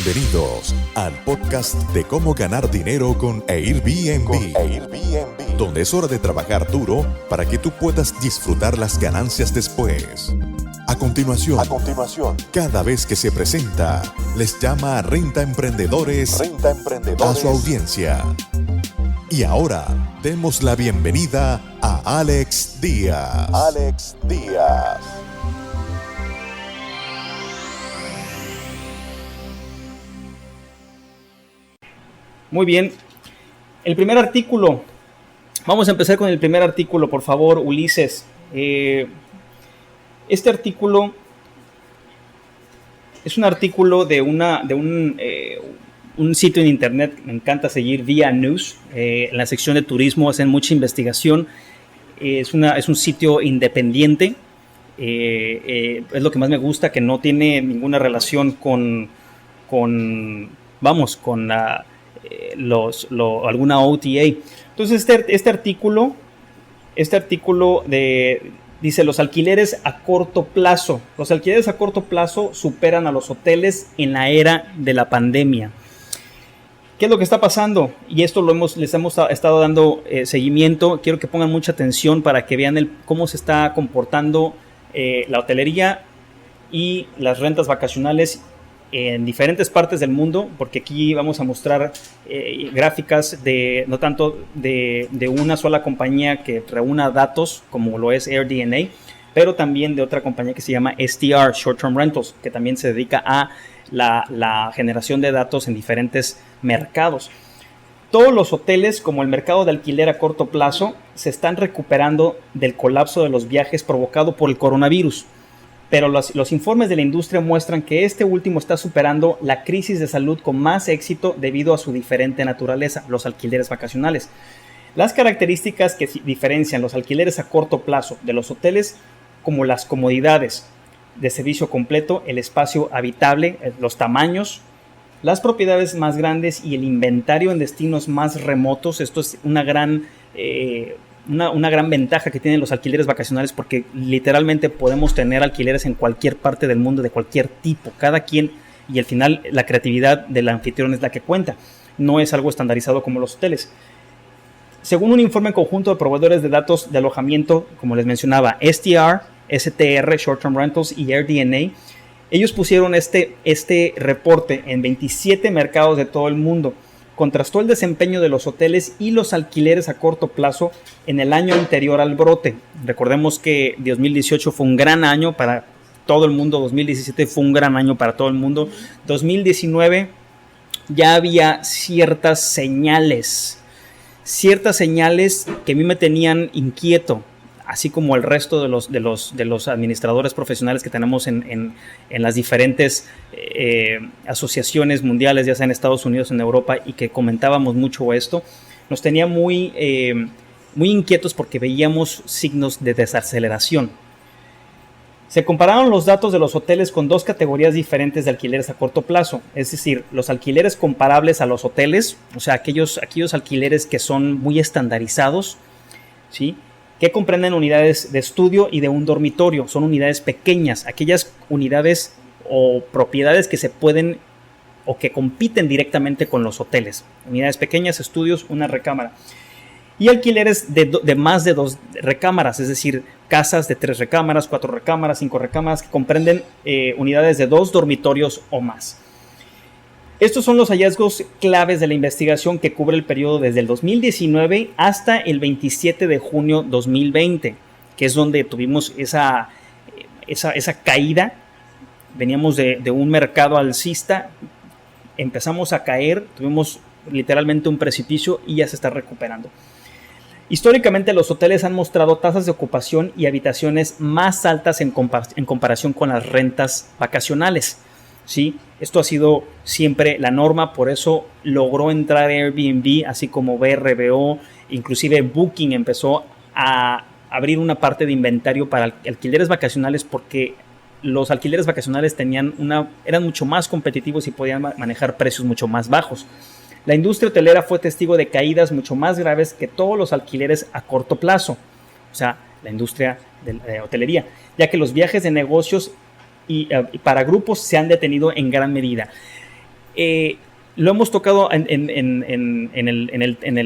Bienvenidos al podcast de cómo ganar dinero con Airbnb, donde es hora de trabajar duro para que tú puedas disfrutar las ganancias después. A continuación, cada vez que se presenta, les llama Renta Emprendedores a su audiencia. Y ahora, demos la bienvenida a Alex Díaz. Muy bien, el primer artículo, vamos a empezar con el primer artículo, por favor, Ulises. Este artículo es un artículo de un sitio en internet, me encanta seguir, Via News, en la sección de turismo hacen mucha investigación, es un sitio independiente, es lo que más me gusta, que no tiene ninguna relación con alguna OTA. Entonces este artículo dice los alquileres a corto plazo. Los alquileres a corto plazo superan a los hoteles en la era de la pandemia. ¿Qué es lo que está pasando? Y esto les hemos estado dando seguimiento. Quiero que pongan mucha atención para que vean cómo se está comportando la hotelería y las rentas vacacionales en diferentes partes del mundo, porque aquí vamos a mostrar gráficas no tanto de una sola compañía que reúna datos como lo es AirDNA, pero también de otra compañía que se llama STR, Short Term Rentals, que también se dedica a la generación de datos en diferentes mercados. Todos los hoteles, como el mercado de alquiler a corto plazo, se están recuperando del colapso de los viajes provocado por el coronavirus. Pero los informes de la industria muestran que este último está superando la crisis de salud con más éxito debido a su diferente naturaleza, los alquileres vacacionales. Las características que diferencian los alquileres a corto plazo de los hoteles, como las comodidades de servicio completo, el espacio habitable, los tamaños, las propiedades más grandes y el inventario en destinos más remotos. Esto es una gran ventaja que tienen los alquileres vacacionales, porque literalmente podemos tener alquileres en cualquier parte del mundo de cualquier tipo, cada quien, y al final la creatividad del anfitrión es la que cuenta, no es algo estandarizado como los hoteles. Según un informe conjunto de proveedores de datos de alojamiento, como les mencionaba, STR, Short Term Rentals y AirDNA, ellos pusieron este reporte en 27 mercados de todo el mundo. Contrastó el desempeño de los hoteles y los alquileres a corto plazo en el año anterior al brote. Recordemos que 2018 fue un gran año para todo el mundo, 2017 fue un gran año para todo el mundo, 2019 ya había ciertas señales que a mí me tenían inquieto, así como el resto de los administradores profesionales que tenemos en las diferentes asociaciones mundiales, ya sea en Estados Unidos, en Europa, y que comentábamos mucho esto, nos tenía muy inquietos porque veíamos signos de desaceleración. Se compararon los datos de los hoteles con dos categorías diferentes de alquileres a corto plazo, es decir, los alquileres comparables a los hoteles, o sea, aquellos alquileres que son muy estandarizados, ¿sí?, que comprenden unidades de estudio y de un dormitorio. Son unidades pequeñas, aquellas unidades o propiedades que se pueden o que compiten directamente con los hoteles. Unidades pequeñas, estudios, una recámara. Y alquileres de más de 2 recámaras, es decir, casas de 3 recámaras, 4 recámaras, 5 recámaras, que comprenden unidades de 2 dormitorios o más. Estos son los hallazgos claves de la investigación que cubre el periodo desde el 2019 hasta el 27 de junio 2020, que es donde tuvimos esa caída. Veníamos de un mercado alcista, empezamos a caer, tuvimos literalmente un precipicio y ya se está recuperando. Históricamente los hoteles han mostrado tasas de ocupación y habitaciones más altas en comparación con las rentas vacacionales. ¿Sí? Esto ha sido siempre la norma, por eso logró entrar Airbnb, así como VRBO, inclusive Booking empezó a abrir una parte de inventario para alquileres vacacionales, porque los alquileres vacacionales eran mucho más competitivos y podían manejar precios mucho más bajos. La industria hotelera fue testigo de caídas mucho más graves que todos los alquileres a corto plazo, o sea, la industria de hotelería, ya que los viajes de negocios y para grupos se han detenido en gran medida. Lo hemos tocado en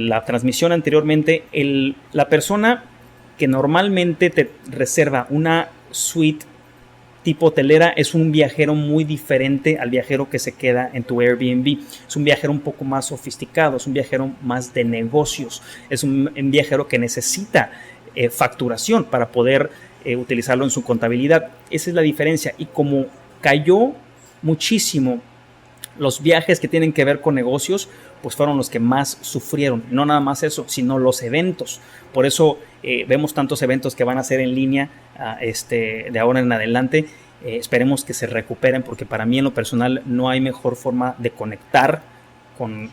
la transmisión anteriormente. La persona que normalmente te reserva una suite tipo hotelera es un viajero muy diferente al viajero que se queda en tu Airbnb. Es un viajero un poco más sofisticado, es un viajero más de negocios, es un viajero que necesita facturación para poder utilizarlo en su contabilidad. Esa es la diferencia. Y como cayó muchísimo los viajes que tienen que ver con negocios, pues fueron los que más sufrieron. No nada más eso, sino los eventos. Por eso vemos tantos eventos que van a ser en línea de ahora en adelante. Esperemos que se recuperen, porque para mí en lo personal no hay mejor forma de conectar con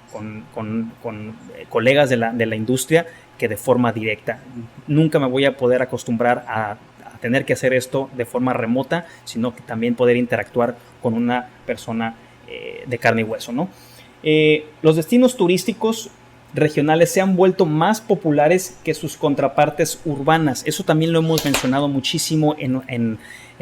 colegas de la industria que de forma directa. Nunca me voy a poder acostumbrar a tener que hacer esto de forma remota, sino que también poder interactuar con una persona de carne y hueso, ¿no? Los destinos turísticos regionales se han vuelto más populares que sus contrapartes urbanas. Eso también lo hemos mencionado muchísimo en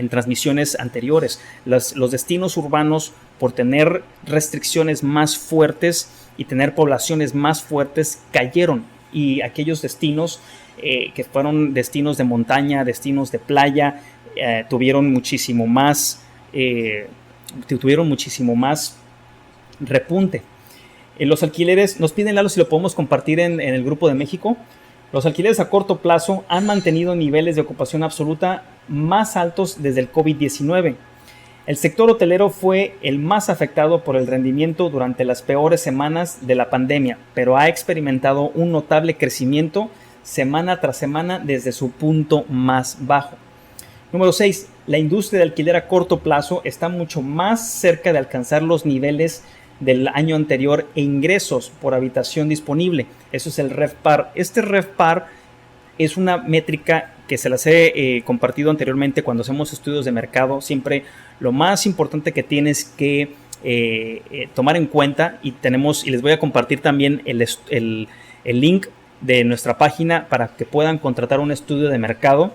transmisiones anteriores. Los destinos urbanos, por tener restricciones más fuertes y tener poblaciones más fuertes, cayeron. Y aquellos destinos que fueron destinos de montaña, destinos de playa, tuvieron muchísimo más repunte. Los alquileres, nos piden, Lalo, si lo podemos compartir en el grupo de México. Los alquileres a corto plazo han mantenido niveles de ocupación absoluta más altos desde el COVID-19. El sector hotelero fue el más afectado por el rendimiento durante las peores semanas de la pandemia, pero ha experimentado un notable crecimiento semana tras semana desde su punto más bajo. Número 6. La industria de alquiler a corto plazo está mucho más cerca de alcanzar los niveles del año anterior e ingresos por habitación disponible. Eso es el RevPAR. Este RevPAR es una métrica que se las he compartido anteriormente cuando hacemos estudios de mercado. Siempre lo más importante que tienes que tomar en cuenta, y les voy a compartir también el link de nuestra página para que puedan contratar un estudio de mercado.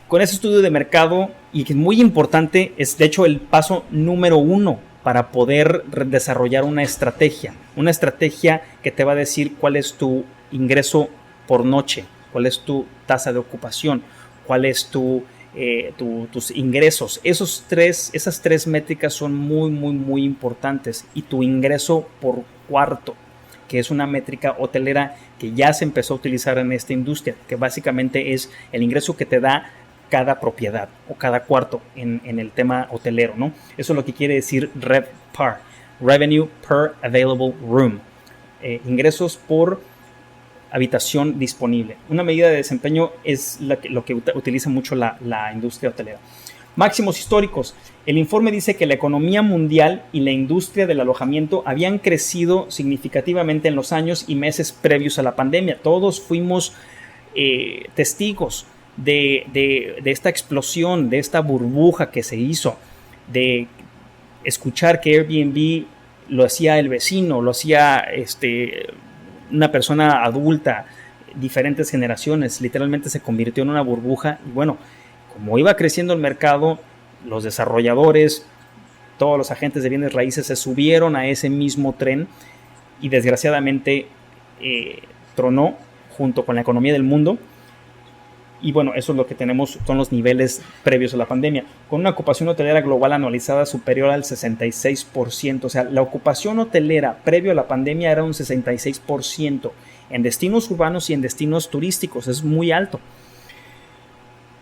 Con ese estudio de mercado, y que es muy importante, es de hecho el paso número 1 para poder desarrollar una estrategia que te va a decir cuál es tu ingreso por noche, cuál es tu tasa de ocupación, cuál es tus ingresos. Esas tres métricas son muy, muy, muy importantes. Y tu ingreso por cuarto, que es una métrica hotelera que ya se empezó a utilizar en esta industria, que básicamente es el ingreso que te da cada propiedad o cada cuarto en el tema hotelero, ¿no? Eso es lo que quiere decir RevPAR, Revenue Per Available Room, ingresos por habitación disponible. Una medida de desempeño es lo que utiliza mucho la industria hotelera. Máximos históricos. El informe dice que la economía mundial y la industria del alojamiento habían crecido significativamente en los años y meses previos a la pandemia. Todos fuimos testigos de esta explosión, de esta burbuja que se hizo, de escuchar que Airbnb lo hacía el vecino, lo hacía una persona adulta, diferentes generaciones. Literalmente se convirtió en una burbuja. Y bueno, como iba creciendo el mercado, los desarrolladores, todos los agentes de bienes raíces se subieron a ese mismo tren y desgraciadamente tronó junto con la economía del mundo. Y bueno, eso es lo que tenemos, son los niveles previos a la pandemia, con una ocupación hotelera global anualizada superior al 66%. O sea, la ocupación hotelera previo a la pandemia era un 66% en destinos urbanos y en destinos turísticos. Es muy alto.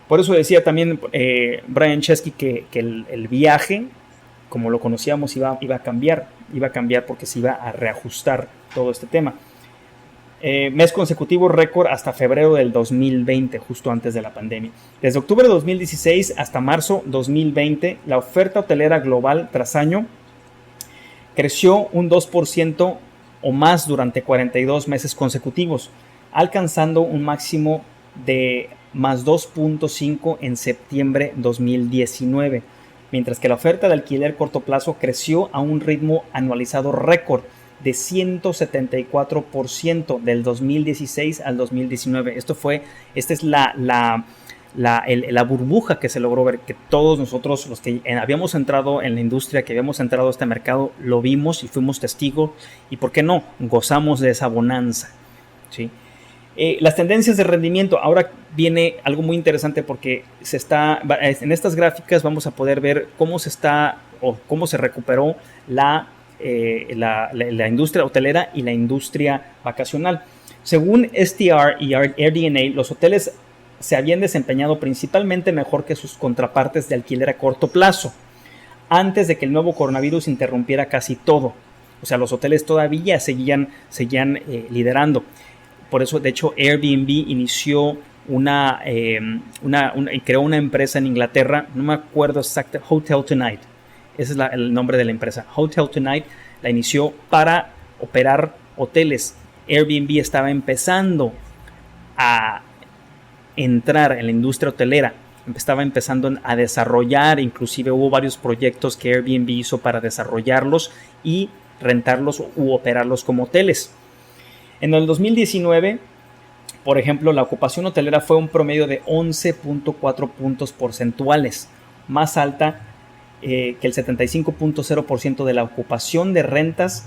Por eso decía también Brian Chesky que el viaje, como lo conocíamos, iba a cambiar porque se iba a reajustar todo este tema. Mes consecutivo récord hasta febrero del 2020, justo antes de la pandemia. Desde octubre de 2016 hasta marzo 2020, la oferta hotelera global tras año creció un 2% o más durante 42 meses consecutivos, alcanzando un máximo de más 2.5 en septiembre 2019, mientras que la oferta de alquiler corto plazo creció a un ritmo anualizado récord de 174% del 2016 al 2019. Esta es la la burbuja que se logró ver, que todos nosotros, los que habíamos entrado en la industria, que habíamos entrado a este mercado, lo vimos y fuimos testigos, y por qué no, gozamos de esa bonanza, ¿sí? Las tendencias de rendimiento, ahora viene algo muy interesante porque en estas gráficas vamos a poder ver cómo se recuperó la industria hotelera y la industria vacacional. Según STR y AirDNA, los hoteles se habían desempeñado principalmente mejor que sus contrapartes de alquiler a corto plazo, antes de que el nuevo coronavirus interrumpiera casi todo. O sea, los hoteles todavía seguían liderando. Por eso, de hecho, Airbnb inició creó una empresa en Inglaterra, no me acuerdo exacto, Hotel Tonight. Ese es el nombre de la empresa. Hotel Tonight la inició para operar hoteles. Airbnb estaba empezando a entrar en la industria hotelera, estaba empezando a desarrollar, inclusive hubo varios proyectos que Airbnb hizo para desarrollarlos y rentarlos u operarlos como hoteles. En el 2019, por ejemplo, la ocupación hotelera fue un promedio de 11.4 puntos porcentuales, más alta que el 75.0% de la ocupación de rentas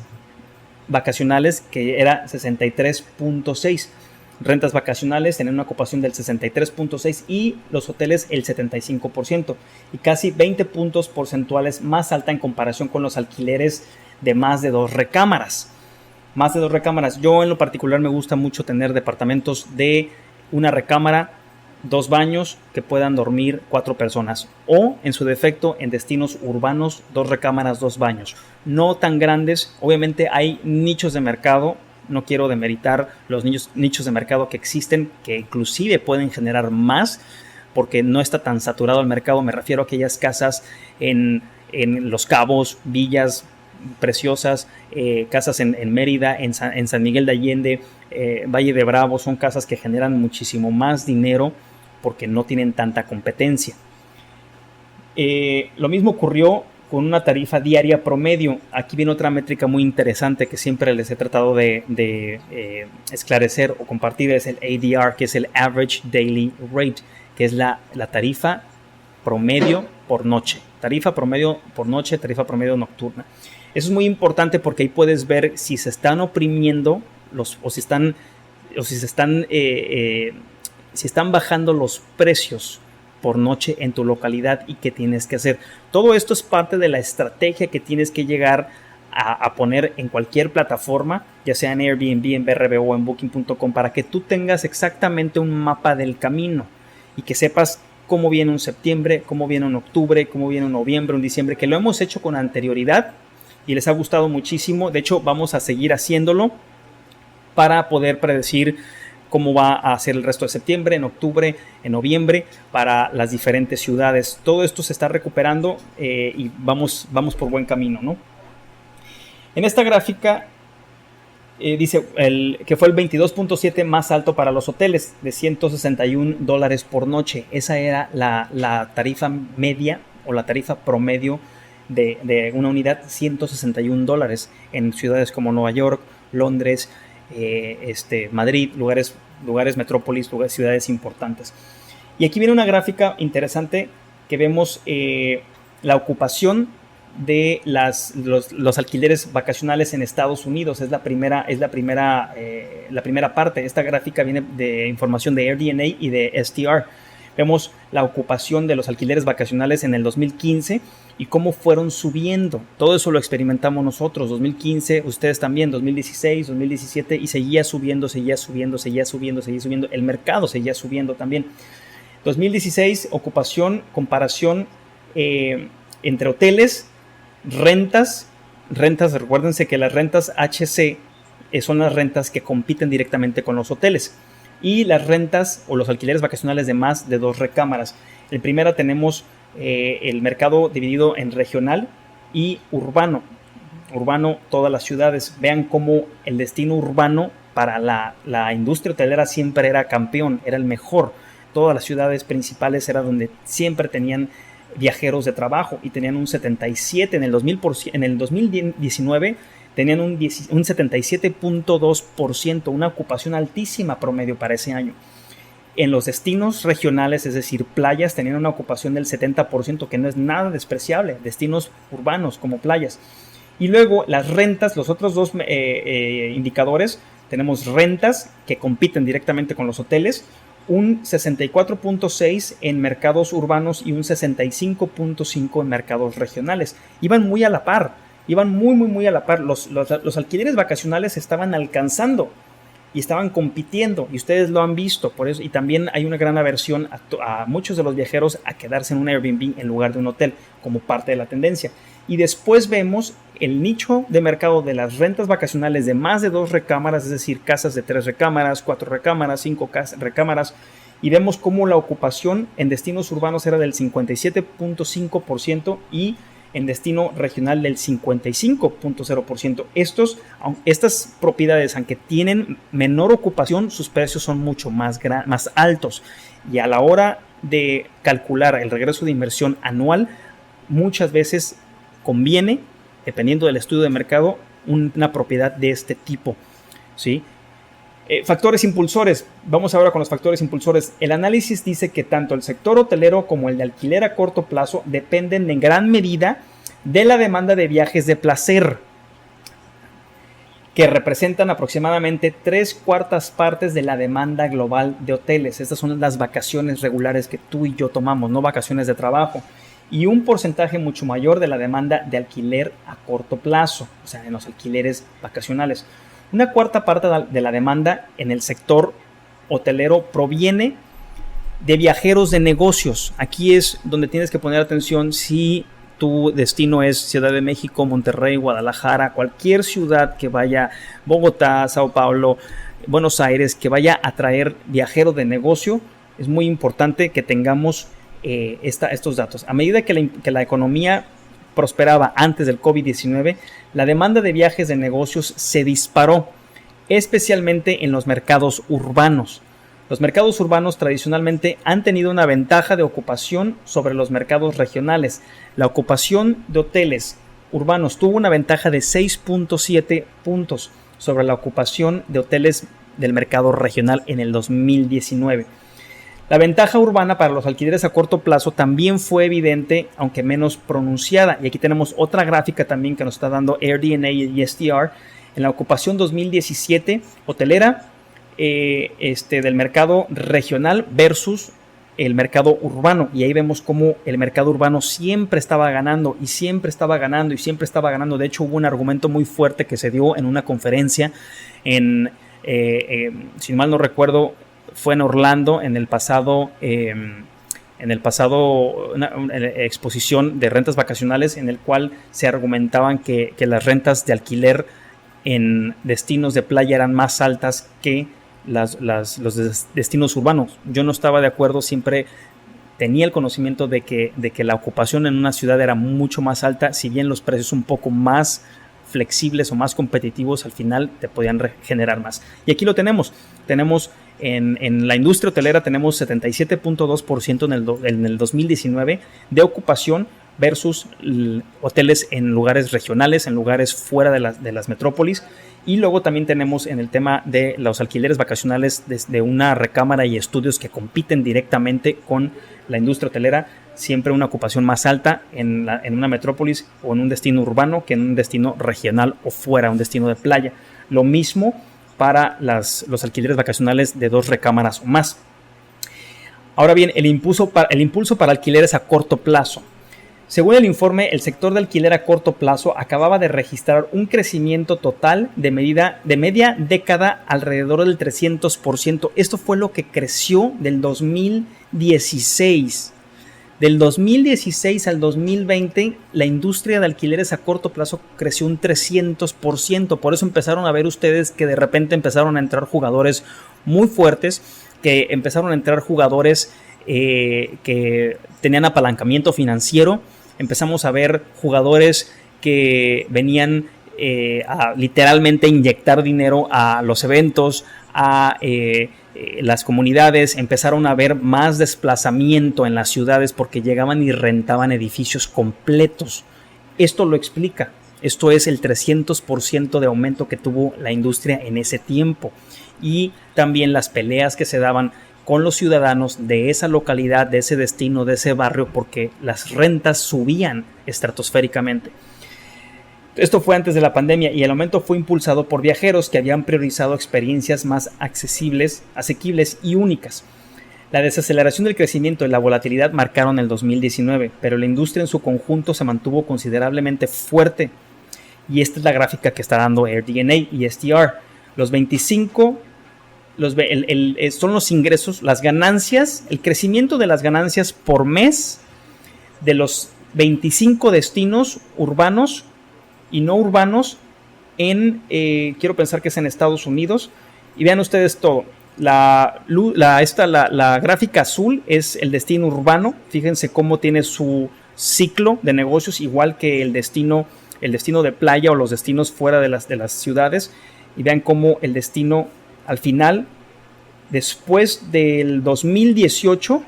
vacacionales, que era 63.6%. Rentas vacacionales tenían una ocupación del 63.6% y los hoteles el 75%, y casi 20 puntos porcentuales más alta en comparación con los alquileres de más de 2 recámaras. Más de 2 recámaras. Yo en lo particular me gusta mucho tener departamentos de una recámara, 2 baños que puedan dormir 4 personas, o en su defecto en destinos urbanos 2 recámaras, 2 baños. No tan grandes, obviamente hay nichos de mercado. No quiero demeritar los nichos de mercado que existen, que inclusive pueden generar más, porque no está tan saturado el mercado. Me refiero a aquellas casas en Los Cabos, villas preciosas, casas en Mérida, en San Miguel de Allende, Valle de Bravo. Son casas que generan muchísimo más dinero porque no tienen tanta competencia. Lo mismo ocurrió con una tarifa diaria promedio. Aquí viene otra métrica muy interesante que siempre les he tratado de esclarecer o compartir. Es el ADR, que es el Average Daily Rate, que es la tarifa promedio por noche. Tarifa promedio por noche, tarifa promedio nocturna. Eso es muy importante porque ahí puedes ver si se están oprimiendo si están bajando los precios por noche en tu localidad y qué tienes que hacer. Todo esto es parte de la estrategia que tienes que llegar a poner en cualquier plataforma, ya sea en Airbnb, en BRB o en Booking.com, para que tú tengas exactamente un mapa del camino y que sepas cómo viene un septiembre, cómo viene un octubre, cómo viene un noviembre, un diciembre, que lo hemos hecho con anterioridad y les ha gustado muchísimo. De hecho, vamos a seguir haciéndolo para poder predecir cómo va a ser el resto de septiembre, en octubre, en noviembre, para las diferentes ciudades. Todo esto se está recuperando y vamos por buen camino, ¿no? En esta gráfica dice que fue el 22.7 más alto para los hoteles, de $161 por noche. Esa era la tarifa media o la tarifa promedio de una unidad, $161 en ciudades como Nueva York, Londres, Madrid, lugares metrópolis, ciudades importantes. Y aquí viene una gráfica interesante que vemos la ocupación de los alquileres vacacionales en Estados Unidos. Es la primera parte. Esta gráfica viene de información de AirDNA y de STR. Vemos la ocupación de los alquileres vacacionales en el 2015 y cómo fueron subiendo. Todo eso lo experimentamos nosotros, 2015, ustedes también, 2016, 2017, y seguía subiendo. El mercado seguía subiendo también. 2016, ocupación, comparación entre hoteles, rentas. Recuérdense que las rentas HC son las rentas que compiten directamente con los hoteles. Y las rentas o los alquileres vacacionales de más de 2 recámaras. En primera tenemos el mercado dividido en regional y urbano. Urbano, todas las ciudades. Vean cómo el destino urbano para la industria hotelera siempre era campeón, era el mejor. Todas las ciudades principales era donde siempre tenían viajeros de trabajo y tenían un 77%. En el 2019 tenían un 77.2%, una ocupación altísima promedio para ese año. En los destinos regionales, es decir, playas, tenían una ocupación del 70%, que no es nada despreciable, destinos urbanos como playas. Y luego las rentas, los otros dos indicadores, tenemos rentas que compiten directamente con los hoteles, un 64.6 en mercados urbanos y un 65.5 en mercados regionales. Iban muy a la par, iban muy a la par. Los alquileres vacacionales estaban alcanzando y estaban compitiendo, y ustedes lo han visto, por eso. Y también hay una gran aversión a muchos de los viajeros a quedarse en un Airbnb en lugar de un hotel, como parte de la tendencia. Y después vemos el nicho de mercado de las rentas vacacionales de más de 2 recámaras, es decir, casas de 3 recámaras, 4 recámaras, 5 recámaras, y vemos cómo la ocupación en destinos urbanos era del 57.5% y en destino regional del 55.0%. Estas propiedades, aunque tienen menor ocupación, sus precios son mucho más altos. Y a la hora de calcular el regreso de inversión anual, muchas veces conviene, dependiendo del estudio de mercado, una propiedad de este tipo, ¿sí? Factores impulsores. Vamos ahora con los factores impulsores. El análisis dice que tanto el sector hotelero como el de alquiler a corto plazo dependen en gran medida de la demanda de viajes de placer, que representan aproximadamente 3/4 partes de la demanda global de hoteles. Estas son las vacaciones regulares que tú y yo tomamos, no vacaciones de trabajo. Y un porcentaje mucho mayor de la demanda de alquiler a corto plazo, o sea, en los alquileres vacacionales. Una 1/4 parte de la demanda en el sector hotelero proviene de viajeros de negocios. Aquí es donde tienes que poner atención si tu destino es Ciudad de México, Monterrey, Guadalajara, cualquier ciudad que vaya, Bogotá, Sao Paulo, Buenos Aires, que vaya a traer viajero de negocio. Es muy importante que tengamos estos datos. A medida que la economía prosperaba antes del COVID-19, la demanda de viajes de negocios se disparó, especialmente en los mercados urbanos. Los mercados urbanos tradicionalmente han tenido una ventaja de ocupación sobre los mercados regionales. La ocupación de hoteles urbanos tuvo una ventaja de 6.7 puntos sobre la ocupación de hoteles del mercado regional en el 2019. La ventaja urbana para los alquileres a corto plazo también fue evidente, aunque menos pronunciada. Y aquí tenemos otra gráfica también que nos está dando AirDNA y STR. En la ocupación 2017 hotelera del mercado regional versus el mercado urbano. Y ahí vemos cómo el mercado urbano siempre estaba ganando y siempre estaba ganando y siempre estaba ganando. De hecho, hubo un argumento muy fuerte que se dio en una conferencia si mal no recuerdo, fue en Orlando en el pasado una exposición de rentas vacacionales, en el cual se argumentaban que las rentas de alquiler en destinos de playa eran más altas que los destinos urbanos. Yo no estaba de acuerdo, siempre tenía el conocimiento de que la ocupación en una ciudad era mucho más alta, si bien los precios un poco más flexibles o más competitivos, al final te podían generar más. Y aquí lo tenemos en la industria hotelera tenemos 77.2% en el 2019 de ocupación versus hoteles en lugares regionales, en lugares fuera de las metrópolis. Y luego también tenemos en el tema de los alquileres vacacionales desde una recámara y estudios que compiten directamente con la industria hotelera, siempre una ocupación más alta en una metrópolis o en un destino urbano que en un destino regional o fuera, un destino de playa. Lo mismo para los alquileres vacacionales de 2 recámaras o más. Ahora bien, el impulso para alquileres a corto plazo. Según el informe, el sector de alquiler a corto plazo acababa de registrar un crecimiento total de media década alrededor del 300%. Esto fue lo que creció del 2016. Del 2016 al 2020, la industria de alquileres a corto plazo creció un 300%. Por eso empezaron a ver ustedes que de repente empezaron a entrar jugadores muy fuertes, que empezaron a entrar jugadores que tenían apalancamiento financiero. Empezamos a ver jugadores que venían a literalmente inyectar dinero a los eventos, a las comunidades. Empezaron a ver más desplazamiento en las ciudades porque llegaban y rentaban edificios completos. Esto lo explica. Esto es el 300% de aumento que tuvo la industria en ese tiempo. Y también las peleas que se daban con los ciudadanos de esa localidad, de ese destino, de ese barrio, porque las rentas subían estratosféricamente. Esto fue antes de la pandemia y el aumento fue impulsado por viajeros que habían priorizado experiencias más asequibles y únicas. La desaceleración del crecimiento y la volatilidad marcaron el 2019, pero la industria en su conjunto se mantuvo considerablemente fuerte. Y esta es la gráfica que está dando AirDNA y STR. Los 25 son los ingresos, las ganancias, el crecimiento de las ganancias por mes de los 25 destinos urbanos y no urbanos quiero pensar que es en Estados Unidos. Y vean ustedes todo. La gráfica azul es el destino urbano. Fíjense cómo tiene su ciclo de negocios, igual que el destino de playa o los destinos fuera de las ciudades. Y vean cómo el destino al final, después del 2018,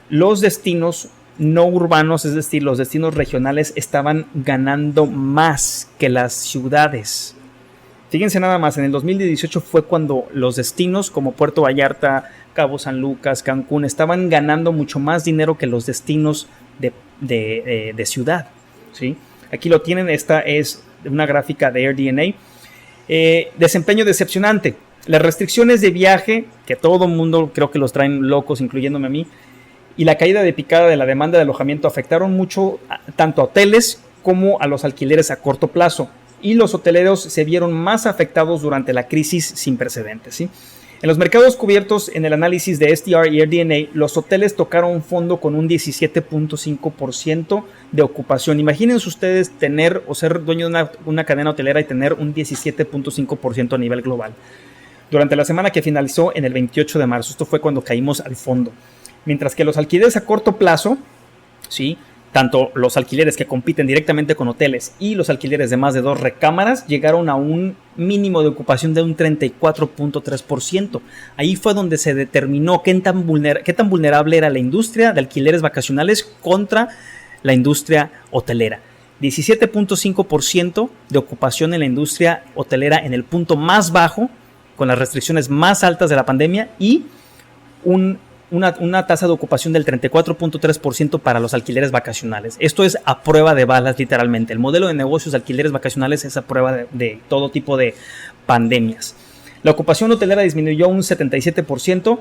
los destinos no urbanos, es decir, los destinos regionales, estaban ganando más que las ciudades. Fíjense nada más, en el 2018 fue cuando los destinos como Puerto Vallarta, Cabo San Lucas, Cancún, estaban ganando mucho más dinero que los destinos de ciudad, ¿sí? Aquí lo tienen, esta es una gráfica de AirDNA. Desempeño decepcionante. Las restricciones de viaje, que todo el mundo creo que los traen locos, incluyéndome a mí, y la caída de picada de la demanda de alojamiento afectaron mucho tanto a hoteles como a los alquileres a corto plazo. Y los hoteleros se vieron más afectados durante la crisis sin precedentes, ¿sí? En los mercados cubiertos en el análisis de STR y AirDNA, los hoteles tocaron fondo con un 17.5% de ocupación. Imagínense ustedes tener o ser dueño de una cadena hotelera y tener un 17.5% a nivel global. Durante la semana que finalizó en el 28 de marzo, esto fue cuando caímos al fondo. Mientras que los alquileres a corto plazo, ¿sí?, tanto los alquileres que compiten directamente con hoteles y los alquileres de más de 2 recámaras llegaron a un mínimo de ocupación de un 34.3%. Ahí fue donde se determinó qué tan vulnerable era la industria de alquileres vacacionales contra la industria hotelera. 17.5% de ocupación en la industria hotelera en el punto más bajo, con las restricciones más altas de la pandemia, y una tasa de ocupación del 34.3% para los alquileres vacacionales. Esto es a prueba de balas, literalmente. El modelo de negocios de alquileres vacacionales es a prueba de todo tipo de pandemias. La ocupación hotelera disminuyó un 77%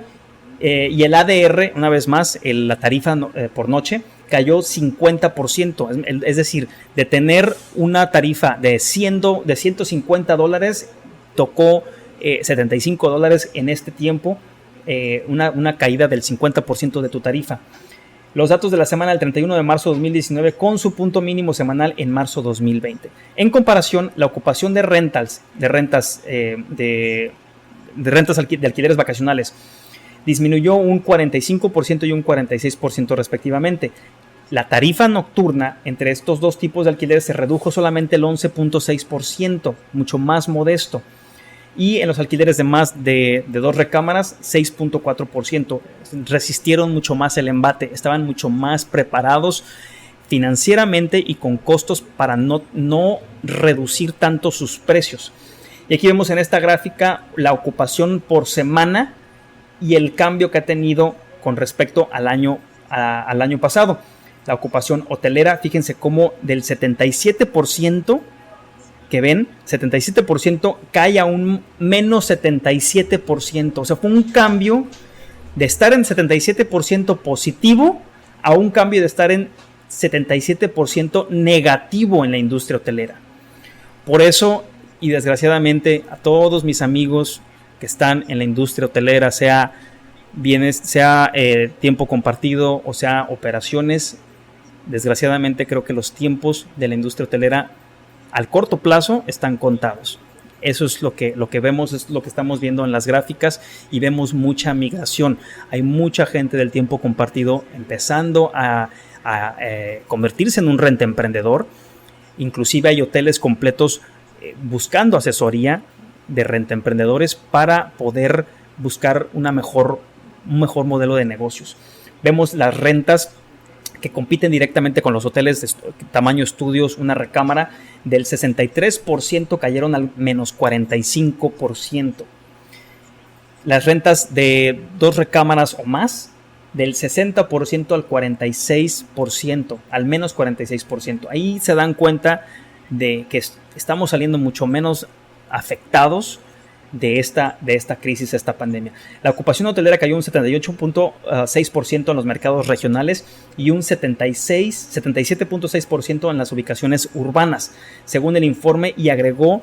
y el ADR, una vez más, la tarifa por noche, cayó 50%. Es decir, de tener una tarifa de $150, tocó $75 en este tiempo. Una caída del 50% de tu tarifa. Los datos de la semana del 31 de marzo de 2019 con su punto mínimo semanal en marzo 2020. En comparación, la ocupación de rentas de alquileres vacacionales disminuyó un 45% y un 46% respectivamente. La tarifa nocturna entre estos dos tipos de alquileres se redujo solamente el 11.6%, mucho más modesto. Y en los alquileres de más de 2 recámaras, 6.4%. Resistieron mucho más el embate, estaban mucho más preparados financieramente y con costos para no reducir tanto sus precios. Y aquí vemos en esta gráfica la ocupación por semana y el cambio que ha tenido con respecto al año pasado. La ocupación hotelera, fíjense cómo del 77% que ven, 77% cae a un menos 77%. O sea, fue un cambio de estar en 77% positivo a un cambio de estar en 77% negativo en la industria hotelera. Por eso, y desgraciadamente, a todos mis amigos que están en la industria hotelera, sea tiempo compartido o sea operaciones, desgraciadamente creo que los tiempos de la industria hotelera al corto plazo están contados. Eso es lo que vemos, es lo que estamos viendo en las gráficas, y vemos mucha migración. Hay mucha gente del tiempo compartido empezando a convertirse en un renta emprendedor. Inclusive hay hoteles completos buscando asesoría de renta emprendedores para poder buscar un mejor modelo de negocios. Vemos las rentas que compiten directamente con los hoteles de tamaño estudios, una recámara, del 63% cayeron al menos 45%. las rentas de 2 recámaras o más del 60% al 46%, al menos 46%. Ahí se dan cuenta de que estamos saliendo mucho menos afectados de esta crisis, esta pandemia. La ocupación hotelera cayó un 78.6% en los mercados regionales y un 77.6% en las ubicaciones urbanas, según el informe, y agregó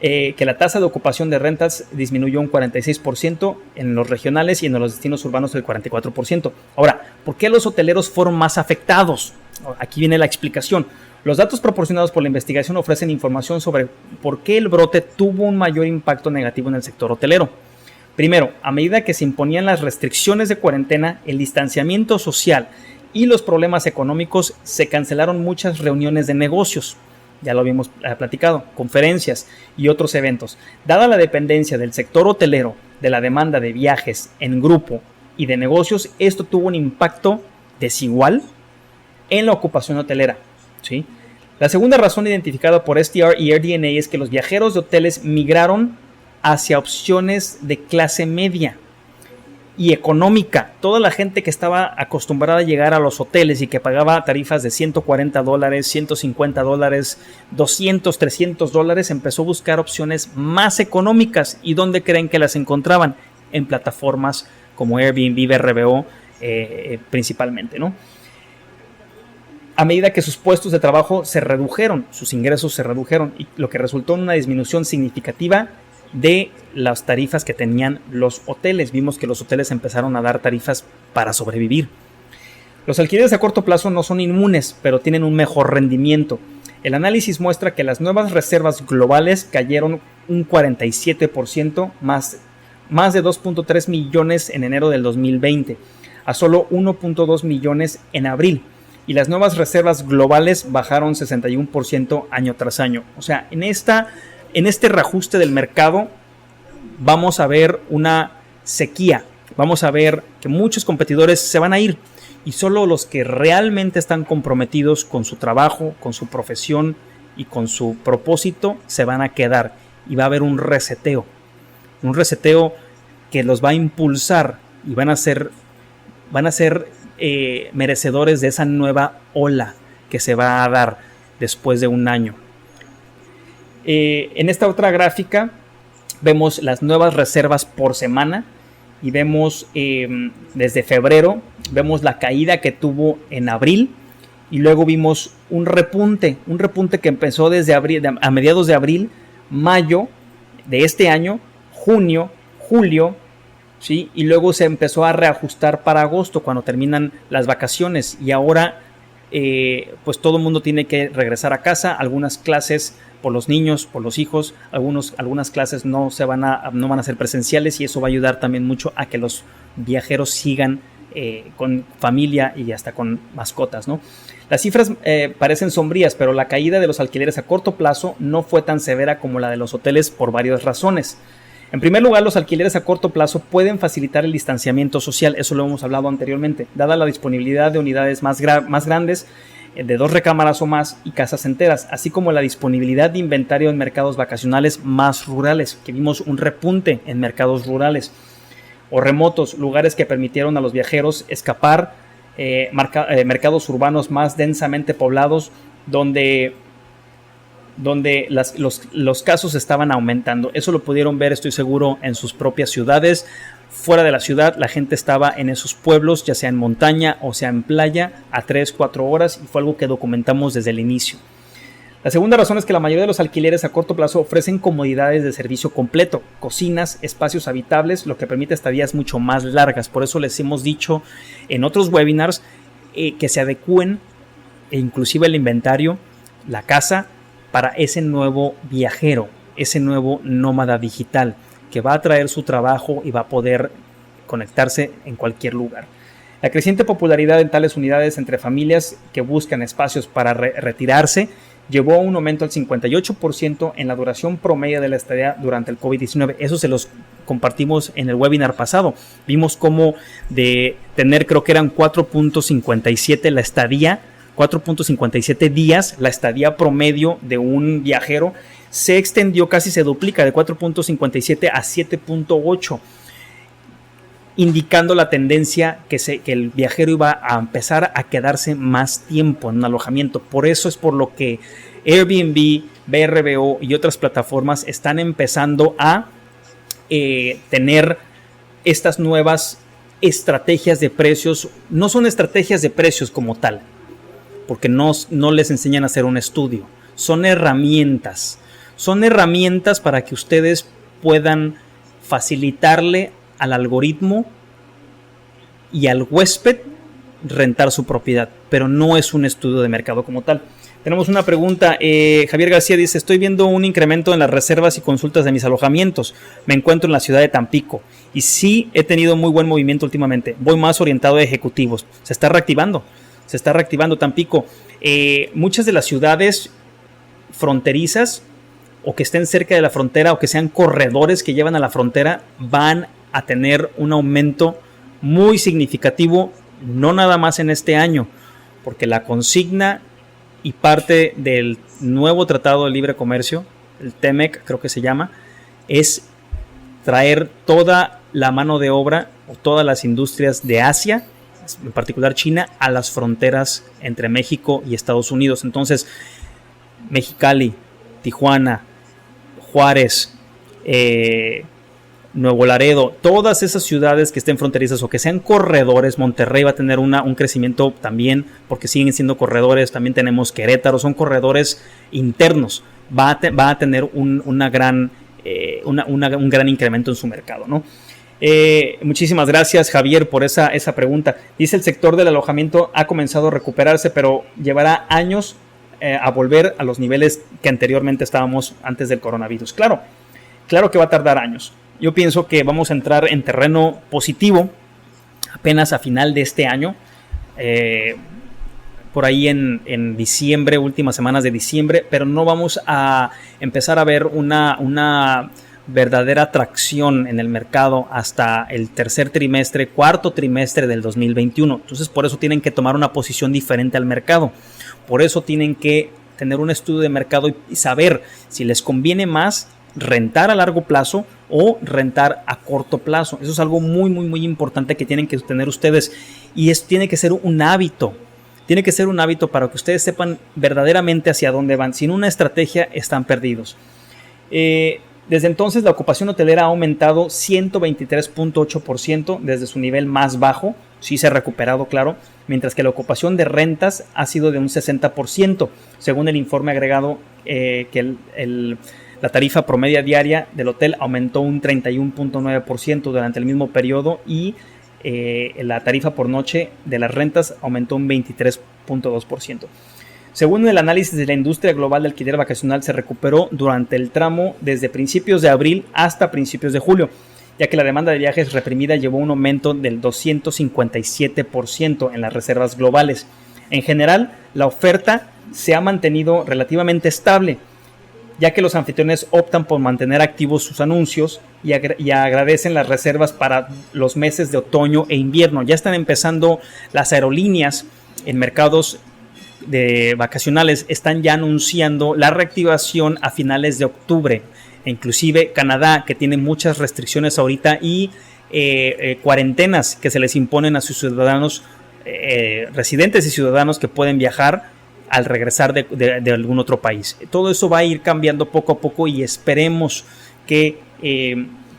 que la tasa de ocupación de rentas disminuyó un 46% en los regionales y en los destinos urbanos el 44%. Ahora, ¿por qué los hoteleros fueron más afectados? Aquí viene la explicación. Los datos proporcionados por la investigación ofrecen información sobre por qué el brote tuvo un mayor impacto negativo en el sector hotelero. Primero, a medida que se imponían las restricciones de cuarentena, el distanciamiento social y los problemas económicos, se cancelaron muchas reuniones de negocios. Ya lo habíamos platicado, conferencias y otros eventos. Dada la dependencia del sector hotelero de la demanda de viajes en grupo y de negocios, esto tuvo un impacto desigual en la ocupación hotelera. ¿Sí? La segunda razón identificada por STR y AirDNA es que los viajeros de hoteles migraron hacia opciones de clase media y económica. Toda la gente que estaba acostumbrada a llegar a los hoteles y que pagaba tarifas de $140, $150, $200, $300, empezó a buscar opciones más económicas. ¿Y dónde creen que las encontraban? En plataformas como Airbnb, Vrbo, principalmente, ¿no? A medida que sus puestos de trabajo se redujeron, sus ingresos se redujeron, y lo que resultó en una disminución significativa de las tarifas que tenían los hoteles. Vimos que los hoteles empezaron a dar tarifas para sobrevivir. Los alquileres a corto plazo no son inmunes, pero tienen un mejor rendimiento. El análisis muestra que las nuevas reservas globales cayeron un 47%, más de 2.3 millones en enero del 2020, a solo 1.2 millones en abril. Y las nuevas reservas globales bajaron 61% año tras año. O sea, en este reajuste del mercado vamos a ver una sequía. Vamos a ver que muchos competidores se van a ir y solo los que realmente están comprometidos con su trabajo, con su profesión y con su propósito se van a quedar. Y va a haber un reseteo que los va a impulsar y van a ser merecedores de esa nueva ola que se va a dar después de un año. En esta otra gráfica vemos las nuevas reservas por semana y vemos desde febrero, vemos la caída que tuvo en abril y luego vimos un repunte que empezó desde abril, a mediados de abril, mayo de este año, junio, julio, ¿sí? Y luego se empezó a reajustar para agosto cuando terminan las vacaciones y ahora pues todo el mundo tiene que regresar a casa. Algunas clases por los niños, por los hijos, algunas clases no van a ser presenciales y eso va a ayudar también mucho a que los viajeros sigan con familia y hasta con mascotas, ¿no? Las cifras parecen sombrías, pero la caída de los alquileres a corto plazo no fue tan severa como la de los hoteles por varias razones. En primer lugar, los alquileres a corto plazo pueden facilitar el distanciamiento social, eso lo hemos hablado anteriormente, dada la disponibilidad de unidades más grandes, de 2 recámaras o más y casas enteras, así como la disponibilidad de inventario en mercados vacacionales más rurales, que vimos un repunte en mercados rurales o remotos, lugares que permitieron a los viajeros escapar, mercados urbanos más densamente poblados, donde los casos estaban aumentando. Eso lo pudieron ver, estoy seguro, en sus propias ciudades. Fuera de la ciudad, la gente estaba en esos pueblos, ya sea en montaña o sea en playa, a 3-4 horas, y fue algo que documentamos desde el inicio. La segunda razón es que la mayoría de los alquileres a corto plazo ofrecen comodidades de servicio completo, cocinas, espacios habitables, lo que permite estadías mucho más largas. Por eso les hemos dicho en otros webinars que se adecúen, e inclusive el inventario, la casa, para ese nuevo viajero, ese nuevo nómada digital que va a traer su trabajo y va a poder conectarse en cualquier lugar. La creciente popularidad en tales unidades entre familias que buscan espacios para retirarse llevó a un aumento al 58% en la duración promedio de la estadía durante el COVID-19. Eso se los compartimos en el webinar pasado. Vimos cómo de tener, creo que eran 4.57 la estadía, 4.57 días, la estadía promedio de un viajero se extendió, casi se duplica, de 4.57 a 7.8. indicando la tendencia que el viajero iba a empezar a quedarse más tiempo en un alojamiento. Por eso es por lo que Airbnb, Vrbo y otras plataformas están empezando a tener estas nuevas estrategias de precios. No son estrategias de precios como tal, porque no les enseñan a hacer un estudio. Son herramientas. Son herramientas para que ustedes puedan facilitarle al algoritmo y al huésped rentar su propiedad, pero no es un estudio de mercado como tal. Tenemos una pregunta. Javier García dice: estoy viendo un incremento en las reservas y consultas de mis alojamientos. Me encuentro en la ciudad de Tampico y sí he tenido muy buen movimiento últimamente. Voy más orientado a ejecutivos. Se está reactivando Tampico. Muchas de las ciudades fronterizas o que estén cerca de la frontera o que sean corredores que llevan a la frontera van a tener un aumento muy significativo, no nada más en este año, porque la consigna y parte del nuevo Tratado de Libre Comercio, el TEMEC creo que se llama, es traer toda la mano de obra o todas las industrias de Asia, en particular China, a las fronteras entre México y Estados Unidos. Entonces, Mexicali, Tijuana, Juárez, Nuevo Laredo, todas esas ciudades que estén fronterizas o que sean corredores. Monterrey va a tener un crecimiento también porque siguen siendo corredores. También tenemos Querétaro, son corredores internos. Va a tener un gran incremento en su mercado, ¿no? Muchísimas gracias, Javier, por esa pregunta. Dice: el sector del alojamiento ha comenzado a recuperarse, pero llevará años a volver a los niveles que anteriormente estábamos antes del coronavirus. Claro que va a tardar años. Yo pienso que vamos a entrar en terreno positivo apenas a final de este año, por ahí en diciembre, últimas semanas de diciembre, pero no vamos a empezar a ver una verdadera atracción en el mercado hasta el cuarto trimestre del 2021. Entonces, por eso tienen que tomar una posición diferente al mercado. Por eso tienen que tener un estudio de mercado y saber si les conviene más rentar a largo plazo o rentar a corto plazo. Eso es algo muy, muy, muy importante que tienen que tener ustedes, y tiene que ser un hábito. Tiene que ser un hábito para que ustedes sepan verdaderamente hacia dónde van. Sin una estrategia están perdidos. Desde entonces la ocupación hotelera ha aumentado 123.8% desde su nivel más bajo. Sí se ha recuperado, claro, mientras que la ocupación de rentas ha sido de un 60%, según el informe agregado que la tarifa promedia diaria del hotel aumentó un 31.9% durante el mismo periodo, y la tarifa por noche de las rentas aumentó un 23.2%. Según el análisis de la industria global de alquiler vacacional, se recuperó durante el tramo desde principios de abril hasta principios de julio, ya que la demanda de viajes reprimida llevó a un aumento del 257% en las reservas globales. En general, la oferta se ha mantenido relativamente estable, ya que los anfitriones optan por mantener activos sus anuncios y agradecen las reservas para los meses de otoño e invierno. Ya están empezando las aerolíneas en mercados de vacacionales, están ya anunciando la reactivación a finales de octubre. Inclusive Canadá, que tiene muchas restricciones ahorita y cuarentenas que se les imponen a sus ciudadanos, residentes y ciudadanos que pueden viajar al regresar de algún otro país. Todo eso va a ir cambiando poco a poco y esperemos que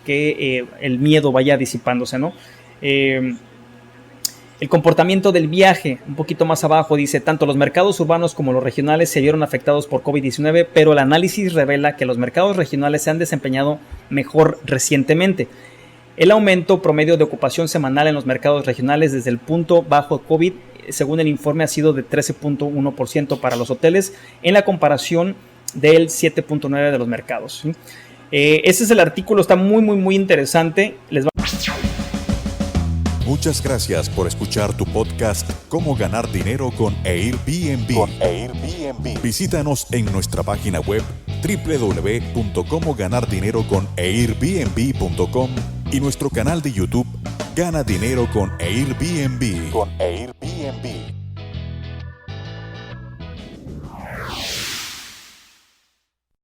el miedo vaya disipándose, ¿no? El comportamiento del viaje, un poquito más abajo, dice: tanto los mercados urbanos como los regionales se vieron afectados por COVID-19, pero el análisis revela que los mercados regionales se han desempeñado mejor recientemente. El aumento promedio de ocupación semanal en los mercados regionales desde el punto bajo de COVID, según el informe, ha sido de 13.1% para los hoteles, en la comparación del 7.9% de los mercados. Ese es el artículo, está muy, muy, muy interesante. Muchas gracias por escuchar tu podcast Cómo ganar dinero con Airbnb. Visítanos en nuestra página web www.comoganardineroconairbnb.com y nuestro canal de YouTube Gana Dinero con Airbnb.